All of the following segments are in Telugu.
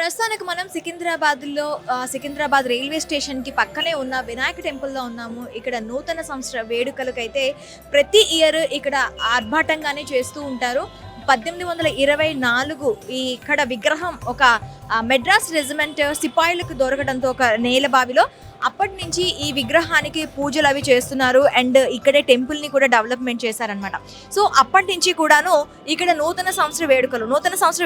ప్రస్తుతానికి మనం సికింద్రాబాద్ రైల్వే స్టేషన్‌కి పక్కనే ఉన్న వినాయక టెంపుల్‌లో ఉన్నాము. ఇక్కడ నూతన సంవత్సర వేడుకలకైతే ప్రతి ఇయర్ ఇక్కడ ఆర్భాటంగానే చేస్తూ ఉంటారు. 1824 ఇక్కడ విగ్రహం ఒక మెడ్రాస్ రెజిమెంట్ సిపాయిలకు దొరకడంతో ఒక నేలబావిలో అప్పటి నుంచి ఈ విగ్రహానికి పూజలు అవి చేస్తున్నారు. అండ్ ఇక్కడే టెంపుల్ని కూడా డెవలప్మెంట్ చేశారనమాట. సో అప్పటి నుంచి కూడాను ఇక్కడ నూతన సంవత్సర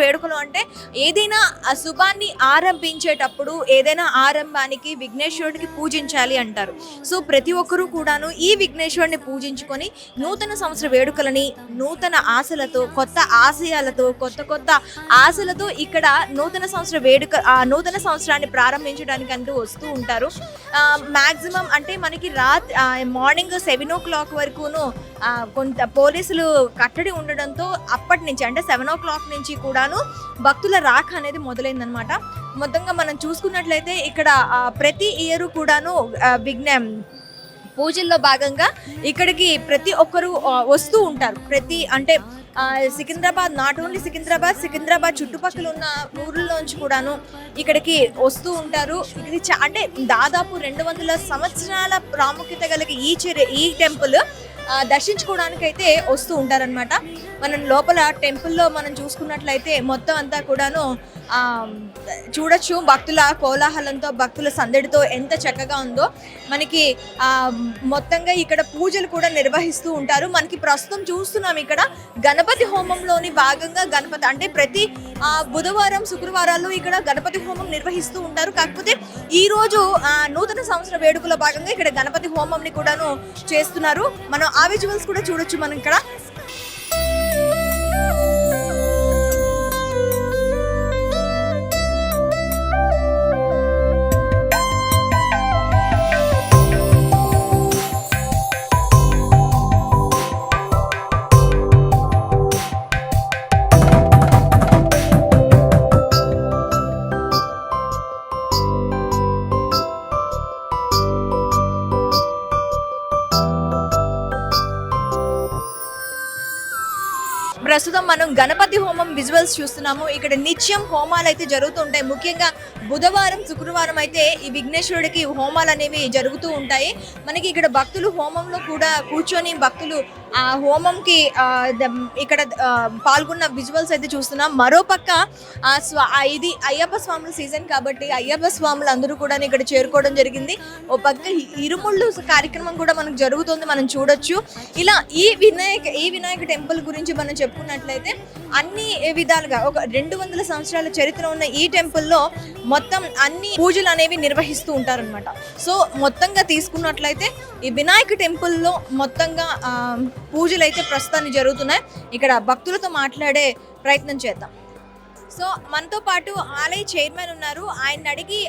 వేడుకలు అంటే ఏదైనా శుభాన్ని ఆరంభించేటప్పుడు ఏదైనా ఆరంభానికి విఘ్నేశ్వరుడికి పూజించాలి అంటారు. సో ప్రతి ఒక్కరూ కూడాను ఈ విఘ్నేశ్వరుడిని పూజించుకొని నూతన సంవత్సర వేడుకలని నూతన ఆశలతో కొత్త ఆశయాలతో కొత్త ఆశలతో ఇక్కడ నూతన సంవత్సరాన్ని ప్రారంభించడానికి అంటూ వస్తూ ఉంటారు. మ్యాక్సిమం అంటే మనకి మార్నింగ్ 7 o'clock వరకును కొంత పోలీసులు కట్టడి ఉండడంతో అప్పటి నుంచి అంటే 7 o'clock నుంచి కూడాను భక్తుల రాక అనేది మొదలైందనమాట. మొత్తంగా మనం చూసుకున్నట్లయితే ఇక్కడ ప్రతి ఇయర్ కూడాను పూజల్లో భాగంగా ఇక్కడికి ప్రతి ఒక్కరూ వస్తూ ఉంటారు. సికింద్రాబాద్ నాట్ ఓన్లీ సికింద్రాబాద్ చుట్టుపక్కల ఉన్న ఊర్లలోంచి కూడాను ఇక్కడికి వస్తూ ఉంటారు. ఇది అంటే దాదాపు 200 సంవత్సరాల ప్రాముఖ్యత కలిగి ఈ టెంపుల్ దర్శించుకోవడానికి అయితే వస్తూ ఉంటారనమాట. మనం లోపల టెంపుల్లో మనం చూసుకున్నట్లయితే మొత్తం అంతా కూడాను చూడొచ్చు. భక్తుల కోలాహలంతో భక్తుల సందడితో ఎంత చక్కగా ఉందో. మనకి మొత్తంగా ఇక్కడ పూజలు కూడా నిర్వహిస్తూ ఉంటారు. మనకి ప్రస్తుతం చూస్తున్నాం ఇక్కడ గణపతి హోమంలోని భాగంగా అంటే ప్రతి బుధవారం శుక్రవారాల్లో ఇక్కడ గణపతి హోమం నిర్వహిస్తూ ఉంటారు. కాకపోతే ఈ రోజు నూతన సంవత్సర వేడుకల భాగంగా ఇక్కడ గణపతి హోమంని కూడాను చేస్తున్నారు. మనం ఆ విజువల్స్ కూడా చూడొచ్చు మనం ఇక్కడ. ప్రస్తుతం మనం గణపతి హోమం విజువల్స్ చూస్తున్నాము. ఇక్కడ నిత్యం హోమాలు అయితే జరుగుతూ ఉంటాయి. ముఖ్యంగా బుధవారం శుక్రవారం అయితే ఈ విఘ్నేశ్వరుడికి హోమాలు అనేవి జరుగుతూ ఉంటాయి. మనకి ఇక్కడ భక్తులు హోమంలో కూడా కూర్చొని భక్తులు ఆ హోమంకి ఇక్కడ పాల్గొన్న విజువల్స్ అయితే చూస్తున్నాం. మరోపక్క ఇది అయ్యప్ప స్వాముల సీజన్ కాబట్టి అయ్యప్ప స్వాములు అందరూ కూడా ఇక్కడ చేరుకోవడం జరిగింది. ఓ పక్క ఇరుముళ్ళు కార్యక్రమం కూడా మనకు జరుగుతుంది, మనం చూడొచ్చు. ఇలా ఈ వినాయక టెంపుల్ గురించి మనం చెప్పుకున్నట్లయితే అన్ని విధాలుగా ఒక 200 సంవత్సరాల చరిత్ర ఉన్న ఈ టెంపుల్లో మొత్తం అన్ని పూజలు అనేవి నిర్వహిస్తూ ఉంటారనమాట. సో మొత్తంగా తీసుకున్నట్లయితే ఈ వినాయక టెంపుల్లో మొత్తంగా పూజలు అయితే ప్రస్తుతానికి జరుగుతున్నాయి. ఇక్కడ భక్తులతో మాట్లాడే ప్రయత్నం చేద్దాం. సో మనతో పాటు ఆలయ చైర్మన్ ఉన్నారు. ఆయన అడిగి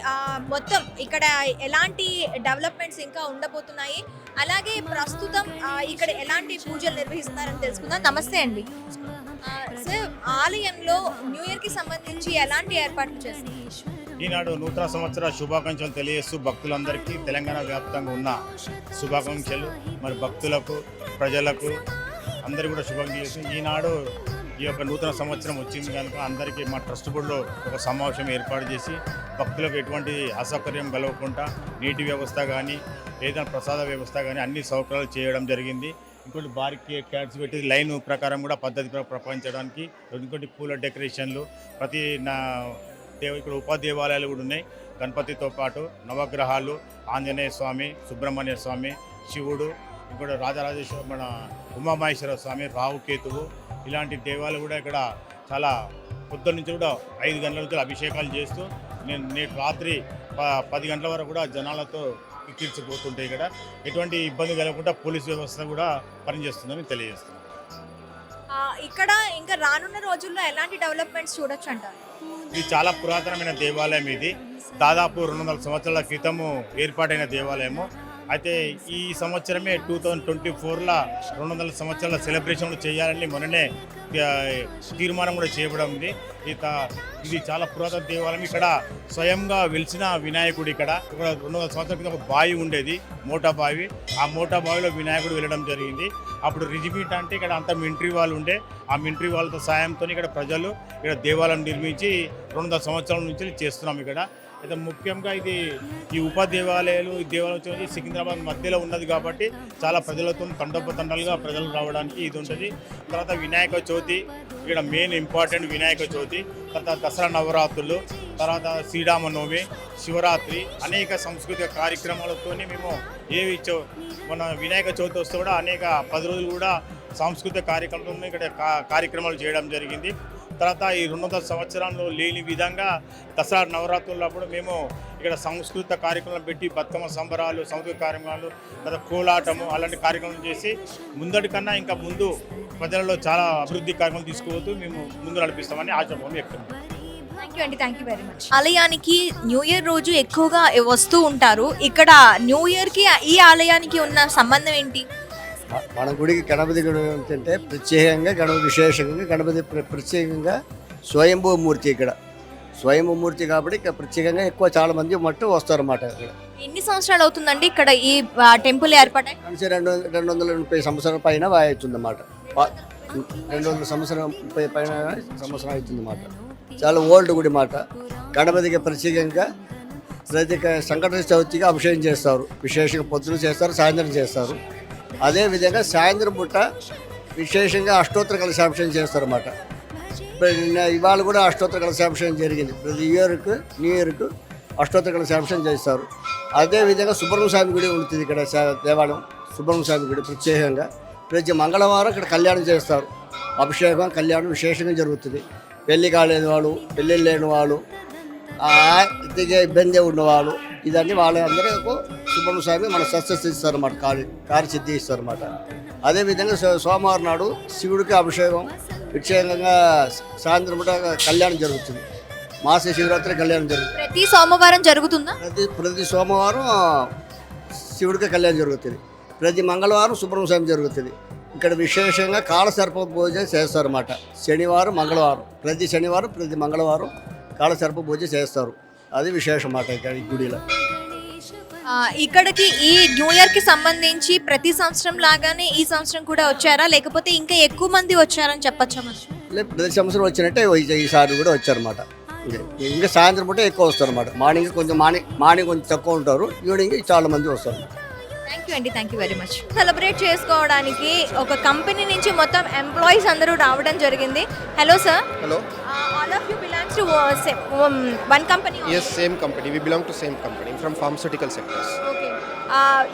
మొత్తం ఇక్కడ ఎలాంటి డెవలప్మెంట్స్ ఇంకా ఉండబోతున్నాయి, అలాగే ప్రస్తుతం ఇక్కడ ఎలాంటి పూజలు నిర్వహిస్తున్నారని తెలుసుకుందాం. నమస్తే అండి. సార్, ఆలయంలో న్యూ ఇయర్కి సంబంధించి ఎలాంటి ఏర్పాట్లు చేస్తారు? ఈనాడు నూతన సంవత్సర శుభాకాంక్షలు తెలియజేస్తూ భక్తులందరికీ తెలంగాణ వ్యాప్తంగా ఉన్న శుభాకాంక్షలు, మరి భక్తులకు ప్రజలకు అందరికీ కూడా శుభాకాంక్షలు. ఈనాడు ఈ యొక్క నూతన సంవత్సరం వచ్చింది కనుక అందరికీ మా ట్రస్ట్ బోర్డులో ఒక సమావేశం ఏర్పాటు చేసి భక్తులకు ఎటువంటి అసౌకర్యం కలగకుండా నీటి వ్యవస్థ కానీ ఏదైనా ప్రసాద వ్యవస్థ కానీ అన్ని సౌకర్యాలు చేయడం జరిగింది. ఇంకోటి బారికి క్యాట్స్ పెట్టి లైన్ ప్రకారం కూడా పద్ధతి ప్రపంచడానికి, ఇంకోటి పూల డెకరేషన్లు ఇక్కడ ఉపదేవాలయాలు కూడా ఉన్నాయి. గణపతితో పాటు నవగ్రహాలు, ఆంజనేయ స్వామి, సుబ్రహ్మణ్య స్వామి, శివుడు, ఇంకోటి రాజరాజేశ్వర మన ఉమామహేశ్వర స్వామి, రావుకేతువు, ఇలాంటి దేవాలు కూడా ఇక్కడ చాలా పొద్దున్న నుంచి కూడా 5 గంటల నుంచి అభిషేకాలు చేస్తూ నేటి రాత్రి 10 గంటల వరకు కూడా జనాలతో ఎక్కించిపోతుంటాయి. ఇక్కడ ఎటువంటి ఇబ్బంది కలగకుండా పోలీస్ వ్యవస్థ కూడా పనిచేస్తుందని తెలియజేస్తున్నాం. ఇక్కడ ఇంకా రానున్న రోజుల్లో ఎలాంటి డెవలప్మెంట్స్ చూడొచ్చు అంటారు? ఇది చాలా పురాతనమైన దేవాలయం. ఇది దాదాపు 200 సంవత్సరాల క్రితము ఏర్పాటైన దేవాలయము. అయితే ఈ సంవత్సరమే 2024లో 200 సంవత్సరాల సెలబ్రేషన్ చేయాలని మొన్ననే తీర్మానం కూడా చేయబడం ఉంది. ఇది చాలా పురాతన దేవాలయం. ఇక్కడ స్వయంగా వెలిసిన వినాయకుడు. ఇక్కడ 200 సంవత్సరాల క్రితం ఒక బావి ఉండేది, మోటా బావి. ఆ మోటా బావిలో వినాయకుడు వెళ్ళడం జరిగింది. అప్పుడు రిజిమెంట్ అంటే ఇక్కడ అంత మిలిటరీ వాళ్ళు ఉండే, ఆ మిలిటరీ వాళ్ళతో సాయంతో ఇక్కడ ప్రజలు ఇక్కడ దేవాలయం నిర్మించి 200 సంవత్సరాల నుంచి చేస్తున్నాం ఇక్కడ. అయితే ముఖ్యంగా ఈ ఉప దేవాలయాలు, ఈ దేవాలయం వచ్చి సికింద్రాబాద్ మధ్యలో ఉన్నది కాబట్టి చాలా ప్రజలతో తండోపతండాలుగా ప్రజలు రావడానికి ఇది ఉంటుంది. తర్వాత వినాయక చవితి ఇక్కడ మెయిన్ ఇంపార్టెంట్ వినాయక చవితి, తర్వాత దసరా నవరాత్రులు, తర్వాత శ్రీరామనవమి, శివరాత్రి, అనేక సాంస్కృతిక కార్యక్రమాలతో మేము మన వినాయక చవితి వస్తే కూడా అనేక 10 రోజులు కూడా సాంస్కృతిక కార్యక్రమాలతో ఇక్కడ కార్యక్రమాలు చేయడం జరిగింది. తర్వాత ఈ 200 సంవత్సరాల్లో లేని విధంగా దసరా నవరాత్రులప్పుడు మేము ఇక్కడ సాంస్కృతిక కార్యక్రమాలు పెట్టి బతుకమ్మ సంబరాలు, సాంస్కృతిక కార్యక్రమాలు, తర్వాత కోలాటము అలాంటి కార్యక్రమాలు చేసి ముందటి కన్నా ఇంకా ముందు ప్రజలలో చాలా అభివృద్ధి కార్యక్రమాలు తీసుకుపోతూ మేము ముందు నడిపిస్తామని ఆశపడి చెప్తున్నాం. Thank you very much. ఆలయానికి న్యూ ఇయర్ రోజు ఎక్కువగా వస్తూ ఉంటారు. ఇక్కడ న్యూ ఇయర్కి ఈ ఆలయానికి ఉన్న సంబంధం ఏంటి? మన గుడికి గణపతి గుడి అంటే ప్రత్యేకంగా గణపతి విశేషంగా గణపతి ప్రత్యేకంగా స్వయంభూమూర్తి. ఇక్కడ స్వయంభూమూర్తి కాబట్టి ఇక్కడ ప్రత్యేకంగా ఎక్కువ చాలా మంది మట్టు వస్తారన్నమాట. ఇక్కడ ఎన్ని సంవత్సరాలు అవుతుందండి ఇక్కడ ఈ టెంపుల్ ఏర్పాటై? 230 సంవత్సరాల పైన అవుతుందన్నమాట. 200 సంవత్సరం 30 పైన సంవత్సరం అవుతుందన్నమాట. చాలా ఓల్డ్ గుడి మాట. గణపతికి ప్రత్యేకంగా ప్రతి సంకట చవితికి అభిషేకం చేస్తారు. విశేషంగా పొద్దున చేస్తారు, సాయంత్రం చేస్తారు. అదేవిధంగా సాయంత్రం పూట విశేషంగా అష్టోత్తర కలశాభిషేకం చేస్తారన్నమాట. ఇవాళ కూడా అష్టోత్తర కలశాభిషేకం జరిగింది. ప్రతి న్యూ ఇయర్కు అష్టోత్తర కలశాభిషేకం చేస్తారు. అదేవిధంగా సుబ్రహ్మణ్య స్వామి గుడి ఉంటుంది ఇక్కడ దేవాలయం. సుబ్రహ్మణ్య స్వామి గుడి ప్రత్యేకంగా ప్రతి మంగళవారం ఇక్కడ కళ్యాణం చేస్తారు. అభిషేకం, కళ్యాణం విశేషంగా జరుగుతుంది. పెళ్లి కాలేని వాళ్ళు, పెళ్ళిళ్ళు లేని వాళ్ళు, ఇదిగే ఇబ్బంది ఉన్నవాళ్ళు, ఇదన్నీ వాళ్ళందరూ సుబ్రహ్మణ్య స్వామి మన సక్సెస్ ఇస్తారన్నమాట, కార్యసిద్ధి ఇస్తారన్నమాట. అదేవిధంగా సోమవారం నాడు శివుడికి అభిషేకం ప్రత్యేకంగా సాయంత్రం పూట కళ్యాణం జరుగుతుంది. మాస శివరాత్రి కళ్యాణం జరుగుతుంది. ప్రతి సోమవారం జరుగుతుందా? ప్రతి సోమవారం శివుడికి కళ్యాణం జరుగుతుంది. ప్రతి మంగళవారం సుబ్రహ్మణ్య స్వామి జరుగుతుంది. ఇక్కడ విశేషంగా కాళసర్ప పూజ చేస్తారన్నమాట. శనివారం, మంగళవారం, ప్రతి శనివారం ప్రతి మంగళవారం కాళసర్ప పూజ చేస్తారు. అది విశేషం మాట ఇక్కడ ఈ గుడిలో. ఇక్కడికి ఈ న్యూ ఇయర్కి సంబంధించి ప్రతి సంవత్సరం లాగానే ఈ సంవత్సరం కూడా వచ్చారా, లేకపోతే ఇంకా ఎక్కువ మంది వచ్చారని చెప్పచ్చా? లేదు, ప్రతి సంవత్సరం వచ్చినట్టే ఈసారి కూడా వచ్చారన్నమాట. ఇంకా సాయంత్రం పూట ఎక్కువ వస్తారన్నమాట. మార్నింగ్ కొంచెం తక్కువ ఉంటారు, ఈవినింగ్ చాలా మంది వస్తారు. Thank you very much. Celebrate చేసుకోవడానికి ఒక కంపెనీ నుంచి మొత్తం ఎంప్లాయీస్ అందరూ రావడం జరిగింది. Hello sir. Hello. All of you belongs to one company? Yes, same company. We belong to same company from pharmaceutical sectors. Okay.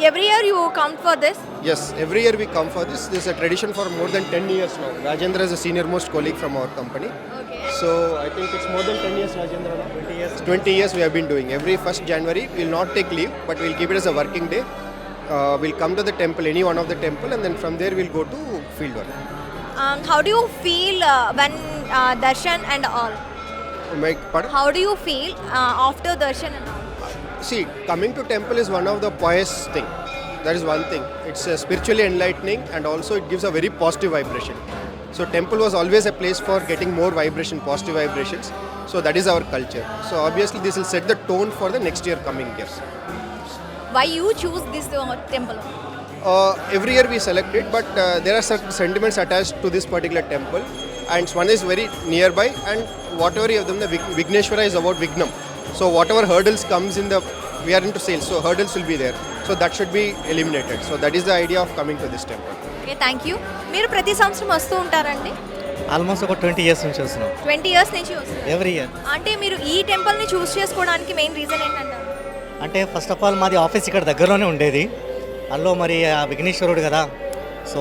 Every year you come for this? Yes, every year we come for this. This is a tradition for more than 10 years now. Rajendra is a senior most colleague from our company. Okay. So I think it's more than 10 years, Rajendra. 20 years. 20 years we have been doing. Every 1st January we will not take leave, but we will keep it as a working day. We'll come to the temple, any one of the temple, and then from there we'll go to field work. How do you feel when darshan and all? Pardon? How do you feel after darshan and all? See, coming to temple is one of the pious thing. That is one thing. It's spiritually enlightening, and also it gives a very positive vibration. So temple was always a place for getting more vibration, positive vibrations. So that is our culture. So obviously this will set the tone for the next year coming years. Why you choose this temple? Every year we select it, but there are certain sentiments attached to this particular temple, and one is very nearby, and whatever you have done, the Vigneshwara is about Vignam. So whatever hurdles comes in we are into sales, so hurdles will be there. So that should be eliminated. So that is the idea of coming to this temple. Okay, thank you. మీరు ప్రతి సంవత్సరం వస్తూ ఉంటారండి? ఆల్మోస్ట్ ఒక 20 years నుంచి వస్తున్నాం. 20 years నుంచి వస్తున్నారు. Every year. అంటే మీరు ఈ టెంపుల్ని చూస్ చేసుకోవడానికి మెయిన్ రీజన్ ఏంటంటారు? అంటే ఫస్ట్ ఆఫ్ ఆల్ మాది ఆఫీస్ ఇక్కడ దగ్గరలోనే ఉండేది. అందులో మరి ఆ విఘ్నేశ్వరుడు కదా, సో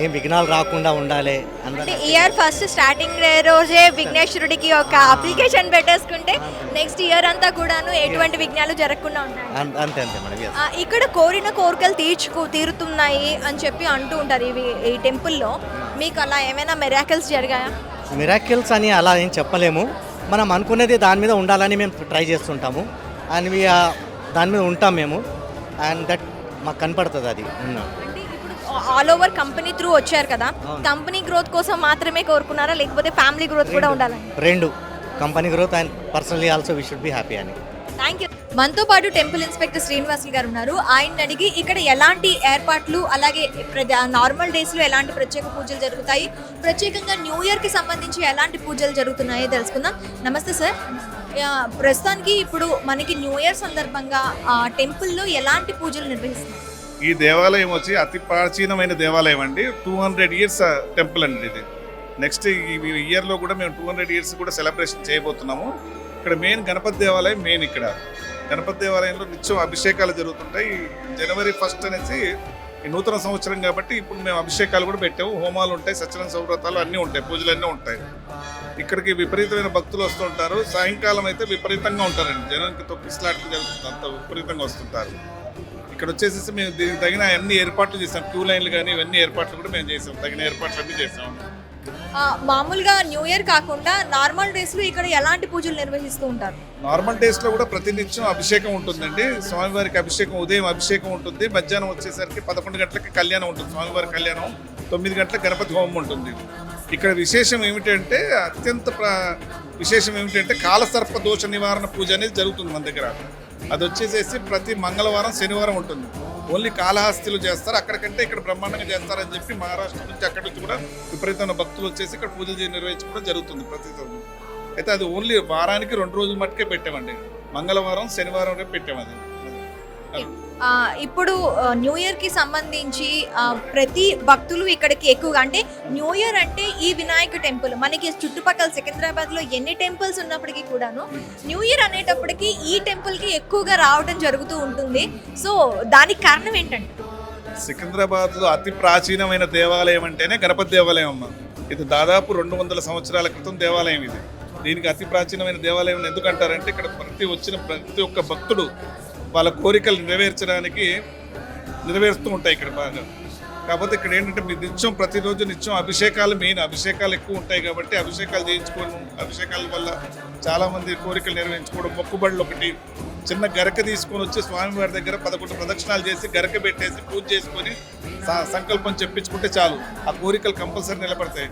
ఏం విఘ్నాలు రాకుండా ఉండాలి. అంటే ఇయర్ ఫస్ట్ స్టార్టింగ్ రోజే విఘ్నేశ్వరుడికి ఒక అప్లికేషన్ పెట్టేసుకుంటే నెక్స్ట్ ఇయర్ అంతా కూడాను ఎటువంటి విఘ్నాలు జరగకుండా ఉంటాయి. అంతే మేడం. ఇక్కడ కోరిన కోరికలు తీరుతున్నాయి అని చెప్పి అంటూ ఉంటారు ఈ టెంపుల్లో. మీకు అలా ఏమైనా మిరాకిల్స్ జరిగాయా? మిరాకిల్స్ అని అలా ఏం చెప్పలేము. మనం అనుకునేది దాని మీద ఉండాలని మేము ట్రై చేస్తుంటాము, అండ్ దాని మీద ఉంటాం మేము. అండ్ దట్ మాకు కనపడుతుంది అది అంటే ఇప్పుడు ఆల్ ఓవర్ కంపెనీ త్రూ వచ్చారు కదా, కంపెనీ గ్రోత్ కోసం మాత్రమే కోరుకున్నారా లేకపోతే ఫ్యామిలీ గ్రోత్ కూడా ఉండాలని? రెండు, company growth and personally also we should be happy అని. Thank you. మనతో పాటు టెంపుల్ ఇన్స్పెక్టర్ శ్రీనివాసులు గారు ఉన్నారు. ఆయన అడిగి ఇక్కడ ఎలాంటి ఏర్పాట్లు, అలాగే నార్మల్ డేస్లో ఎలాంటి ప్రత్యేక పూజలు జరుగుతాయి, ప్రత్యేకంగా న్యూ ఇయర్కి సంబంధించి ఎలాంటి పూజలు జరుగుతున్నాయో తెలుసుకుందాం. నమస్తే సార్. ప్రస్తుతానికి ఇప్పుడు మనకి న్యూ ఇయర్ సందర్భంగా టెంపుల్లో ఎలాంటి పూజలు నిర్వహిస్తున్నారు? ఈ దేవాలయం వచ్చి అతి ప్రాచీనమైన దేవాలయం అండి. 200 ఇయర్స్ టెంపుల్ అండి ఇది. నెక్స్ట్ ఈ ఇయర్లో కూడా మేము 200 ఇయర్స్ కూడా సెలబ్రేషన్ చేయబోతున్నాము. ఇక్కడ మెయిన్ గణపతి దేవాలయం మెయిన్. ఇక్కడ గణపతి దేవాలయంలో నిత్యం అభిషేకాలు జరుగుతుంటాయి. జనవరి 1 అనేసి ఈ నూతన సంవత్సరం కాబట్టి ఇప్పుడు మేము అభిషేకాలు కూడా పెట్టాము. హోమాలు ఉంటాయి, సత్యనారాయణ సౌవ్రతాలు అన్నీ ఉంటాయి, పూజలు అన్నీ ఉంటాయి. ఇక్కడికి విపరీతమైన భక్తులు వస్తుంటారు. సాయంకాలం అయితే విపరీతంగా ఉంటారండి, జనానికి తొక్కిసలాట్లు జరుగుతుంది, అంత విపరీతంగా వస్తుంటారు. ఇక్కడ వచ్చేసి మేము దీనికి తగిన అన్ని ఏర్పాట్లు చేసాం. క్యూ లైన్లు కానీ ఇవన్నీ ఏర్పాట్లు కూడా మేము చేసాం, తగిన ఏర్పాట్లు అన్నీ చేసాం. మామూలుగా న్యూ ఇయర్ కాకుండా నార్మల్ డేస్లో ఇక్కడ ఎలాంటి పూజలు నిర్వహిస్తూ ఉంటారు? నార్మల్ డేస్లో కూడా ప్రతినిత్యం అభిషేకం ఉంటుందండి. స్వామివారికి అభిషేకం ఉదయం అభిషేకం ఉంటుంది, మధ్యాహ్నం వచ్చేసరికి 11 గంటలకి కళ్యాణం ఉంటుంది. స్వామివారి కళ్యాణం 9 గంటలకు గణపతి హోమం ఉంటుంది. ఇక్కడ విశేషం ఏమిటంటే విశేషం ఏమిటంటే కాలసర్ప దోష నివారణ పూజ అనేది జరుగుతుంది మన దగ్గర. అది వచ్చేసేసి ప్రతి మంగళవారం శనివారం ఉంటుంది. ఓన్లీ కాళహస్తిలో చేస్తారు, అక్కడికంటే ఇక్కడ బ్రహ్మాండంగా చేస్తారని చెప్పి మహారాష్ట్ర నుంచి అక్కడి నుంచి కూడా విపరీతమైన భక్తులు వచ్చేసి ఇక్కడ పూజలు నిర్వహించుకోవడం జరుగుతుంది ప్రతి రోజు. అయితే అది ఓన్లీ వారానికి 2 రోజులు మట్టుకే పెట్టామండి, మంగళవారం శనివారం రేపు పెట్టాము. అది ఇప్పుడు న్యూ ఇయర్కి సంబంధించి ప్రతి భక్తులు ఇక్కడికి ఎక్కువగా, అంటే న్యూ ఇయర్ అంటే ఈ వినాయక టెంపుల్ మనకి చుట్టుపక్కల సికింద్రాబాద్లో ఎన్ని టెంపుల్స్ ఉన్నప్పటికీ కూడాను న్యూ ఇయర్ అనేటప్పటికి ఈ టెంపుల్కి ఎక్కువగా రావడం జరుగుతూ ఉంటుంది. సో దానికి కారణం ఏంటంటే సికింద్రాబాద్లో అతి ప్రాచీనమైన దేవాలయం అంటేనే గణపతి దేవాలయం అమ్మ. ఇది దాదాపు 200 సంవత్సరాల క్రితం దేవాలయం ఇది. దీనికి అతి ప్రాచీనమైన దేవాలయం ఎందుకంటారంటే ఇక్కడ ప్రతి ఒక్క భక్తుడు వాళ్ళ కోరికలు నెరవేరుస్తూ ఉంటాయి ఇక్కడ బాగా. కాకపోతే ఇక్కడ ఏంటంటే మీ నిత్యం ప్రతిరోజు నిత్యం అభిషేకాలు మెయిన్, అభిషేకాలు ఎక్కువ ఉంటాయి కాబట్టి అభిషేకాలు చేయించుకోవడం, అభిషేకాల వల్ల చాలామంది కోరికలు నెరవేర్చుకోవడం. మొక్కుబడులు ఒకటి చిన్న గరక తీసుకొని వచ్చి స్వామివారి దగ్గర 11 ప్రదక్షిణాలు చేసి గరక పెట్టేసి పూజ చేసుకొని సంకల్పం చెప్పించుకుంటే చాలు, ఆ కోరికలు కంపల్సరీ నిలబడతాయి.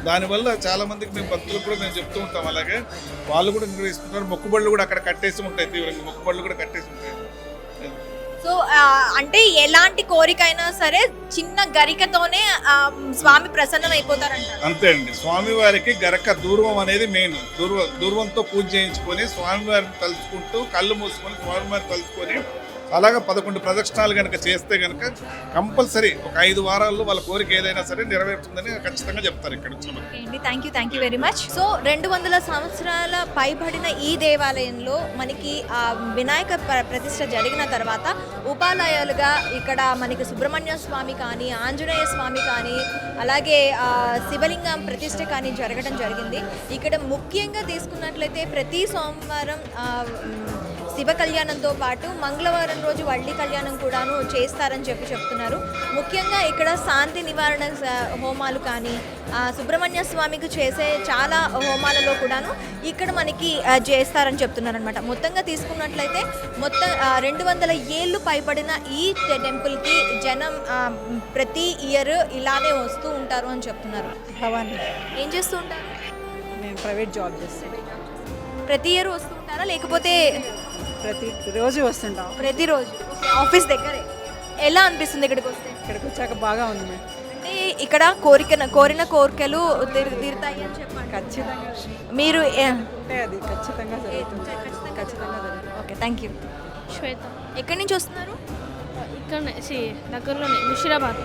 దానివల్ల చాలామందికి మేము భక్తులకు కూడా మేము చెప్తూ ఉంటాం, అలాగే వాళ్ళు కూడా నిర్వహిస్తున్నారు. మొక్కుబడులు కూడా అక్కడ కట్టేసి ఉంటాయి, తీవ్రంగా మొక్కుబడులు కూడా కట్టేసి ఉంటాయి. సో అంటే ఎలాంటి కోరిక అయినా సరే చిన్న గరికతోనే స్వామి ప్రసన్నం అయిపోతారంట. అంతే అండి, స్వామివారికి గరక దూర్వం అనేది మెయిన్. దూర్వంతో పూజ చేయించుకొని స్వామివారిని తలుచుకుంటూ కళ్ళు మూసుకొని స్వామివారిని తలుచుకొని అలాగా 11 ప్రదక్షిణాలు కనుక చేస్తే కనుక కంపల్సరీ ఒక 5 వారాల్లో వాళ్ళ కోరిక ఏదైనా సరే నెరవేరుతుందని ఖచ్చితంగా చెప్తారు ఇక్కడ వచ్చిన. Thank you very much. So 200 సంవత్సరాల పైబడిన ఈ దేవాలయంలో మనకి వినాయక ప్రతిష్ఠ జరిగిన తర్వాత ఉపాలయాలుగా ఇక్కడ మనకి సుబ్రహ్మణ్య స్వామి కానీ, ఆంజనేయ స్వామి కానీ, అలాగే శివలింగం ప్రతిష్ఠ కానీ జరగడం జరిగింది. ఇక్కడ ముఖ్యంగా తీసుకున్నట్లయితే ప్రతి సోమవారం శివ కళ్యాణంతో పాటు మంగళవారం రోజు వల్లి కళ్యాణం కూడాను చేస్తారని చెప్తున్నారు. ముఖ్యంగా ఇక్కడ శాంతి నివారణ హోమాలు కానీ, సుబ్రహ్మణ్య స్వామికి చేసే చాలా హోమాలలో కూడాను ఇక్కడ మనకి చేస్తారని చెప్తున్నారు అనమాట. మొత్తంగా తీసుకున్నట్లయితే మొత్తం 200 ఏళ్ళు పైబడిన ఈ టెంపుల్కి జనం ప్రతి ఇయర్ ఇలానే వస్తూ ఉంటారు అని చెప్తున్నారు. భవాని, ఏం చేస్తూ ఉంటారు? నేను ప్రైవేట్ జాబ్ చేస్తాను. ప్రతి ఇయర్ వస్తూ ఉంటారా లేకపోతే ప్రతిరోజు వస్తుంటాం? ప్రతిరోజు. ఆఫీస్ దగ్గరే. ఎలా అనిపిస్తుంది ఇక్కడికి వస్తే? ఇక్కడికి వచ్చాక బాగా ఉంది మేడం. అంటే ఇక్కడ కోరిన కోరికలు తీరుతాయి అని చెప్పండి. ఖచ్చితంగా మీరు అంటే అది ఖచ్చితంగా జరుగుతుంది. ఖచ్చితంగా జరుగుతుంది. Okay, thank you. శ్వేత, ఎక్కడి నుంచి వస్తున్నారు? ఇక్కడనే దగ్గరలోనే ముషిరాబాద్.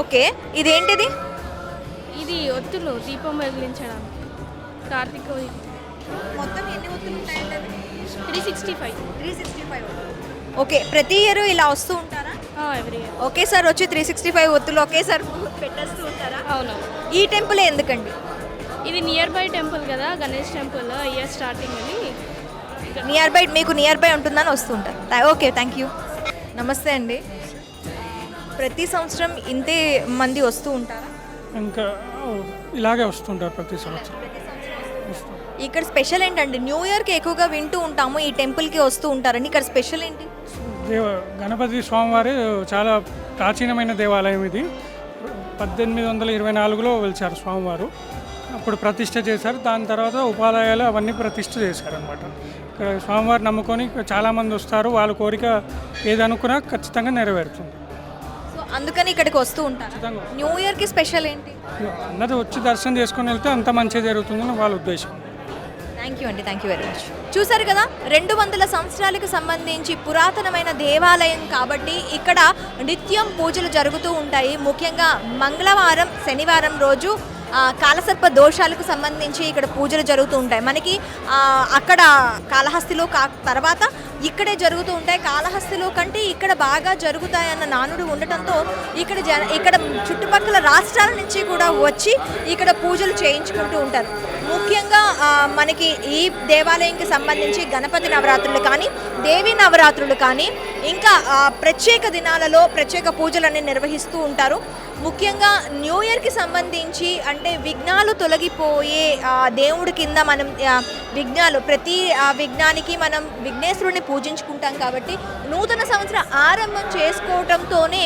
ఓకే, ఇదేంటిది? ఇది ఒత్తులు దీపం వెలిగించడానికి. కార్తీక మొత్తం ఎన్ని ఒత్తులు ఉంటాయండి? 365. ఓకే, ప్రతి ఇయర్ ఇలా వస్తూ ఉంటారా? ఎవ్రీ ఇయర్ ఒకేసారి వచ్చి 365 ఒత్తులు ఒకేసారి పెట్టేస్తూ ఉంటారా? అవును. ఈ టెంపుల్ ఎందుకండి? ఇది నియర్ బై టెంపుల్ కదా, గణేష్ టెంపుల్. ఇయర్ స్టార్టింగ్ అని మీకు నియర్ బై ఉంటుందని వస్తుంటారు. Okay, thank you. నమస్తే అండి. ప్రతి సంవత్సరం ఇంతే మంది వస్తూ ఉంటారా? ఇంకా ఇలాగే వస్తుంటారు ప్రతి సంవత్సరం. ఇక్కడ స్పెషల్ ఏంటండి? న్యూ ఇయర్కి ఎక్కువగా వింటూ ఉంటాము ఈ టెంపుల్కి వస్తూ ఉంటారని, ఇక్కడ స్పెషల్ ఏంటి? గణపతి స్వామివారి చాలా ప్రాచీనమైన దేవాలయం ఇది. 1824లో వెలిచారు స్వామివారు. అప్పుడు ప్రతిష్ఠ చేశారు. దాని తర్వాత ఉపాలయాలు అవన్నీ ప్రతిష్ఠ చేశారనమాట. ఇక్కడ స్వామివారు నమ్ముకొని చాలామంది వస్తారు. వాళ్ళ కోరిక ఏదనుకున్నా ఖచ్చితంగా నెరవేరుతుంది. సో అందుకని ఇక్కడికి వస్తూ ఉంటారు. న్యూ ఇయర్కి స్పెషల్ ఏంటి? అందరూ వచ్చి దర్శనం చేసుకొని వెళ్తే అంత మంచి జరుగుతుందని వాళ్ళ ఉద్దేశం. థ్యాంక్ యూ అండి, థ్యాంక్ యూ వెరీ మచ్. చూసారు కదా, 200 సంవత్సరాలకు సంబంధించి పురాతనమైన దేవాలయం కాబట్టి ఇక్కడ నిత్యం పూజలు జరుగుతూ ఉంటాయి. ముఖ్యంగా మంగళవారం, శనివారం రోజు కాలసర్ప దోషాలకు సంబంధించి ఇక్కడ పూజలు జరుగుతూ ఉంటాయి. మనకి అక్కడ కాళహస్తిలో తర్వాత ఇక్కడే జరుగుతూ ఉంటాయి. కాళహస్తిలో కంటే ఇక్కడ బాగా జరుగుతాయన్న నానుడు ఉండటంతో ఇక్కడ చుట్టుపక్కల రాష్ట్రాల నుంచి కూడా వచ్చి ఇక్కడ పూజలు చేయించుకుంటూ ఉంటారు. ముఖ్యంగా మనకి ఈ దేవాలయంకి సంబంధించి గణపతి నవరాత్రులు కానీ, దేవీ నవరాత్రులు కానీ, ఇంకా ప్రత్యేక దినాలలో ప్రత్యేక పూజలన్నీ నిర్వహిస్తూ ఉంటారు. ముఖ్యంగా న్యూ ఇయర్కి సంబంధించి అంటే విఘ్నాలు తొలగిపోయే దేవుడి కింద మనం విఘ్నాలు ప్రతి విఘ్నానికి మనం విఘ్నేశ్వరుని పూజించుకుంటాం కాబట్టి నూతన సంవత్సర ఆరంభం చేసుకోవడంతోనే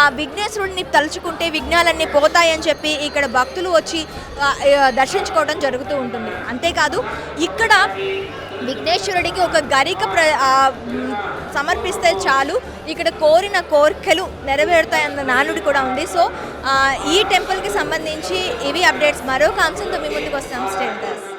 ఆ విఘ్నేశ్వరుడిని తలుచుకుంటే విఘ్నాలన్నీ పోతాయని చెప్పి ఇక్కడ భక్తులు వచ్చి దర్శించుకోవడం జరుగుతూ ఉంటుంది. అంతేకాదు ఇక్కడ విఘ్నేశ్వరుడికి ఒక గరిక సమర్పిస్తే చాలు ఇక్కడ కోరిన కోరికలు నెరవేరుతాయన్న నానుడి కూడా ఉంది. సో ఈ టెంపుల్కి సంబంధించి ఇవి అప్డేట్స్. మరొక అంశంతో మీ ముందుకు వస్తాం. Stay with us.